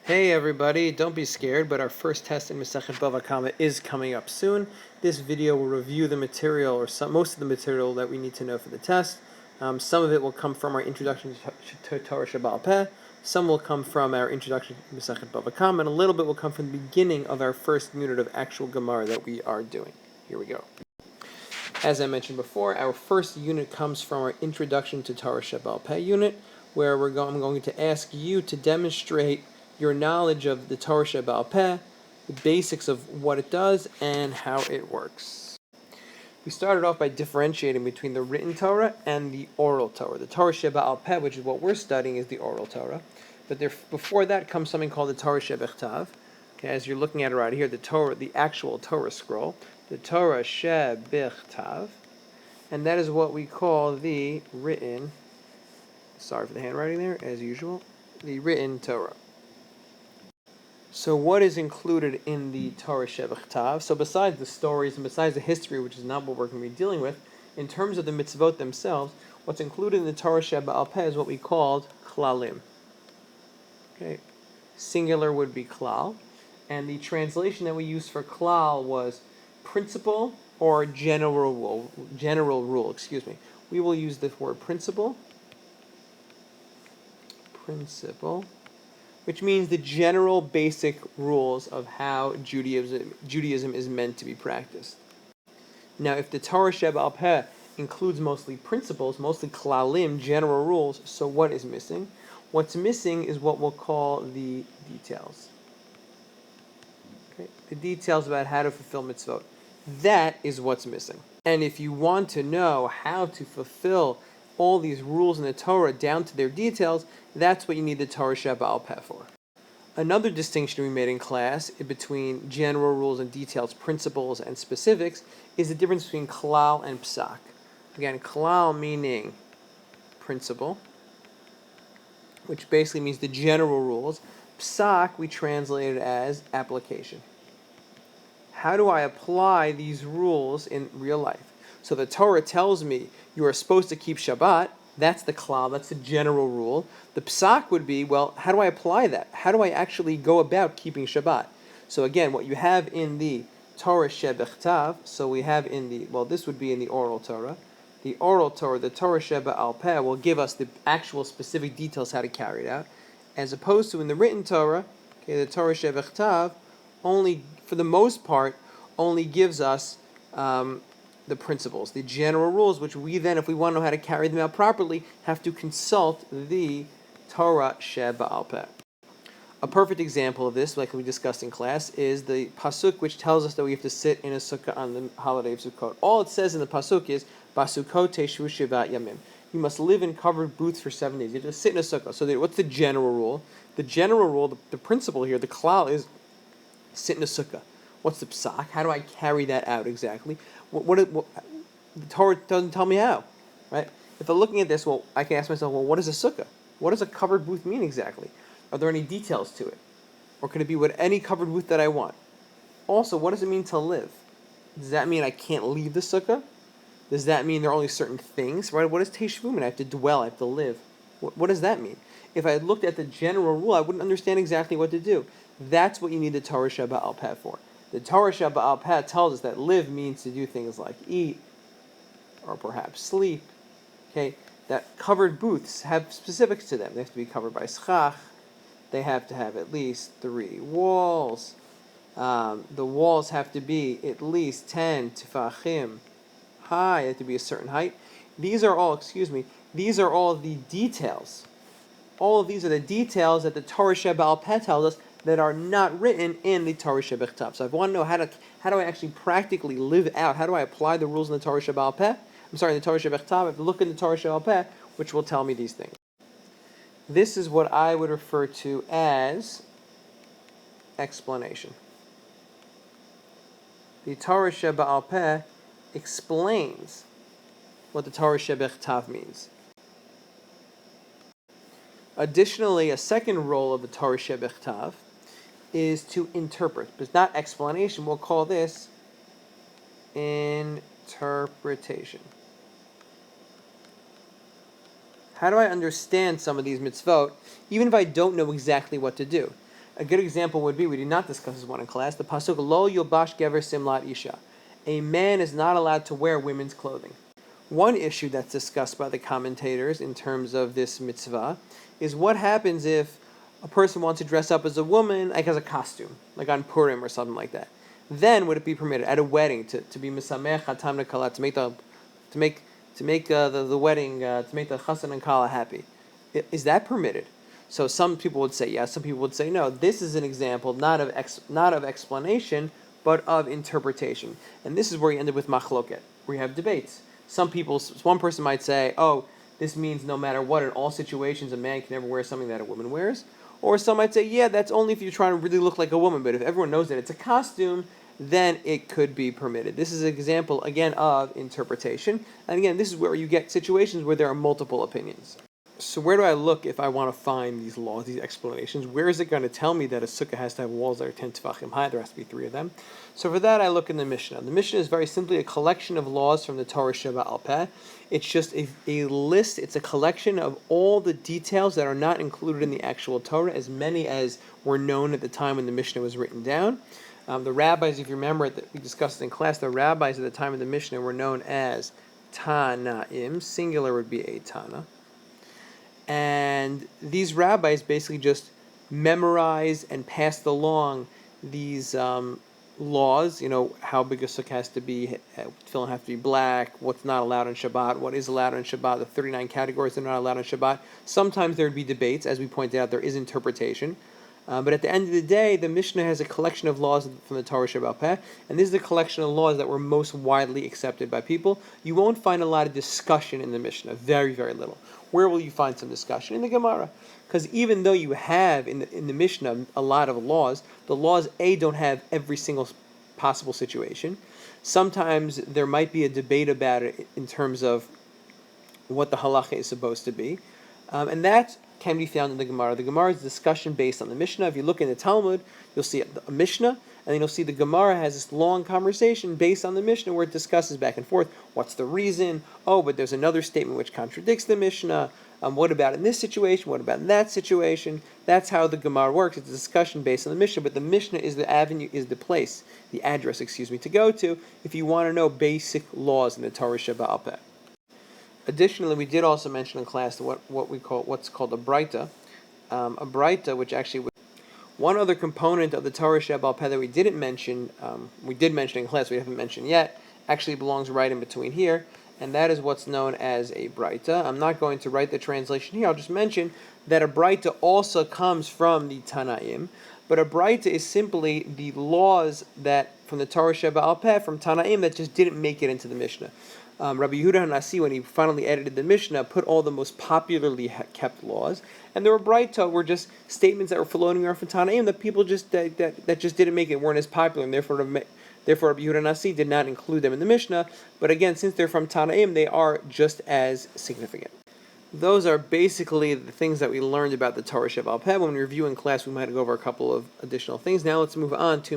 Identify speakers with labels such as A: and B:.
A: Hey everybody, don't be scared, but our first test in Masechet Bava Kama is coming up soon. This video will review the material, or most of the material that we need to know for the test. Some of it will come from our introduction to Torah Shebaal Peh, some will come from our introduction to Masechet Bava Kama, and a little bit will come from the beginning of our first unit of actual Gemara that we are doing. Here we go. As I mentioned before, our first unit comes from our introduction to Torah Shebaal Peh unit, where I'm going to ask you to demonstrate your knowledge of the Torah Shebaal Peh, the basics of what it does, and how it works. We started off by differentiating between the written Torah and the oral Torah. The Torah Shebaal Peh, which is what we're studying, is the oral Torah. But before that comes something called the Torah Shebechtav. Okay, as you're looking at it right here, the actual Torah scroll, the Torah Shebechtav, and that is what we call the written, sorry for the handwriting there, as usual, the written Torah. So what is included in the Torah Shebechtav? So besides the stories and besides the history, which is not what we're going to be dealing with, in terms of the mitzvot themselves, what's included in the Torah Shebaal Peh is what we called klalim. Okay, singular would be klal, and the translation that we used for klal was principle or general rule. We will use the word principle, which means the general basic rules of how Judaism is meant to be practiced. Now, if the Torah Shebaal Peh includes mostly principles, mostly klalim, general rules, so what is missing? What's missing is what we'll call the details. Okay? The details about how to fulfill mitzvot. That is what's missing. And if you want to know how to fulfill all these rules in the Torah down to their details, that's what you need the Torah Shebaal Peh for. Another distinction we made in class between general rules and details, principles and specifics, is the difference between klal and psak. Again, klal meaning principle, which basically means the general rules. Psak we translate it as application. How do I apply these rules in real life? So the Torah tells me you are supposed to keep Shabbat. That's the klal, that's the general rule. The psak would be, well, how do I apply that? How do I actually go about keeping Shabbat? So again, what you have in the Torah Shebechtav, so we have in the, well, this would be in the oral Torah. The oral Torah, the Torah Shebaal Peh, will give us the actual specific details how to carry it out, as opposed to in the written Torah, okay, the Torah Shebechtav, only, for the most part, only gives us the principles, the general rules, which we then, if we want to know how to carry them out properly, have to consult the Torah Shebaal Peh. A perfect example of this, like we discussed in class, is the pasuk which tells us that we have to sit in a sukkah on the holiday of Sukkot. All it says in the pasuk is, Basukot teshu shivat yamim. You must live in covered booths for 7 days. You have to sit in a sukkah. So what's the general rule? The general rule, the principle here, the klal is sit in a sukkah. What's the psak? How do I carry that out exactly? What the Torah doesn't tell me how, right? If I'm looking at this, well, I can ask myself, well, what is a sukkah? What does a covered booth mean exactly? Are there any details to it? Or could it be any covered booth that I want? Also, what does it mean to live? Does that mean I can't leave the sukkah? Does that mean there are only certain things, right? What does teshuvah mean? I have to dwell, I have to live. What does that mean? If I had looked at the general rule, I wouldn't understand exactly what to do. That's what you need the Torah Shebaal Peh for. The Torah Shebaal Peh tells us that live means to do things like eat, or perhaps sleep. Okay, that covered booths have specifics to them. They have to be covered by schach. They have to have at least 3 walls. The walls have to be at least 10 tefachim high. They have to be a certain height. These are all the details. All of these are the details that the Torah Shebaal Peh tells us that are not written in the Torah Shebechtav. So if I want to know how do I actually practically live out, how do I apply the rules in the Torah Shebaal Peh? The Torah Shebechtav, I have to look in the Torah Shebaal Peh, which will tell me these things. This is what I would refer to as explanation. The Torah Shebaal Peh explains what the Torah Shebechtav means. Additionally, a second role of the Torah Shebechtav is to interpret. But it's not explanation. We'll call this interpretation. How do I understand some of these mitzvot, even if I don't know exactly what to do? A good example would be, we did not discuss this one in class, the pasuk Lo Yilbash Gever Simlat Isha. A man is not allowed to wear women's clothing. One issue that's discussed by the commentators in terms of this mitzvah is what happens if a person wants to dress up as a woman, like as a costume, like on Purim or something like that. Then would it be permitted at a wedding to be misamech hatam nekala, to make the wedding, to make the chassan and kala happy? Is that permitted? So some people would say yes, some people would say no. This is an example not of explanation, but of interpretation. And this is where you end up with machloket, where you have debates. One person might say, oh, this means no matter what, in all situations, a man can never wear something that a woman wears. Or some might say, yeah, that's only if you're trying to really look like a woman, but if everyone knows that it's a costume, then it could be permitted. This is an example, again, of interpretation. And again, this is where you get situations where there are multiple opinions. So where do I look if I want to find these laws, these explanations? Where is it going to tell me that a sukkah has to have walls that are 10 tefachim high? There has to be 3 of them. So for that, I look in the Mishnah. The Mishnah is very simply a collection of laws from the Torah Sheba'al Peh. It's just a list, it's a collection of all the details that are not included in the actual Torah, as many as were known at the time when the Mishnah was written down. The rabbis, if you remember, we discussed it in class, the rabbis at the time of the Mishnah were known as Tanaim. Singular would be a Tana. And these rabbis basically just memorized and passed along these laws, how big a sukkah has to be, tefillin have to be black, what's not allowed on Shabbat, what is allowed on Shabbat, the 39 categories that are not allowed on Shabbat. Sometimes there would be debates, as we pointed out, there is interpretation. But at the end of the day, the Mishnah has a collection of laws from the Torah Sheba'al Peh, and this is the collection of laws that were most widely accepted by people. You won't find a lot of discussion in the Mishnah, very, very little. Where will you find some discussion? In the Gemara. Because even though you have in the Mishnah a lot of laws, the laws, don't have every single possible situation. Sometimes there might be a debate about it in terms of what the halacha is supposed to be. And that can be found in the Gemara. The Gemara is a discussion based on the Mishnah. If you look in the Talmud, you'll see a Mishnah, and then you'll see the Gemara has this long conversation based on the Mishnah where it discusses back and forth. What's the reason? Oh, but there's another statement which contradicts the Mishnah. What about in this situation? What about in that situation? That's how the Gemara works. It's a discussion based on the Mishnah, but the Mishnah is the avenue, is the place, the address, to go to if you want to know basic laws in the Torah Sheba'al Peh. Additionally, we did also mention in class what's called a Breita. A Breita, which actually one other component of the Torah Sheba'al Peh that we didn't mention, we did mention in class, we haven't mentioned yet, actually belongs right in between here, and that is what's known as a Breita. I'm not going to write the translation here, I'll just mention that a Breita also comes from the Tanaim, but a Breita is simply the laws that from the Torah Sheba'al Peh, from Tanaim, that just didn't make it into the Mishnah. Rabbi Yehuda HaNasi, when he finally edited the Mishnah, put all the most popularly kept laws, and the Breita were just statements that were floating around from Tanaim that people just that just didn't make it, weren't as popular, and therefore Rabbi Yehuda HaNasi did not include them in the Mishnah. But again, since they're from Tanaim, they are just as significant. Those are basically the things that we learned about the Torah Sheba'al Peh. When we review in class, we might go over a couple of additional things. Now let's move on to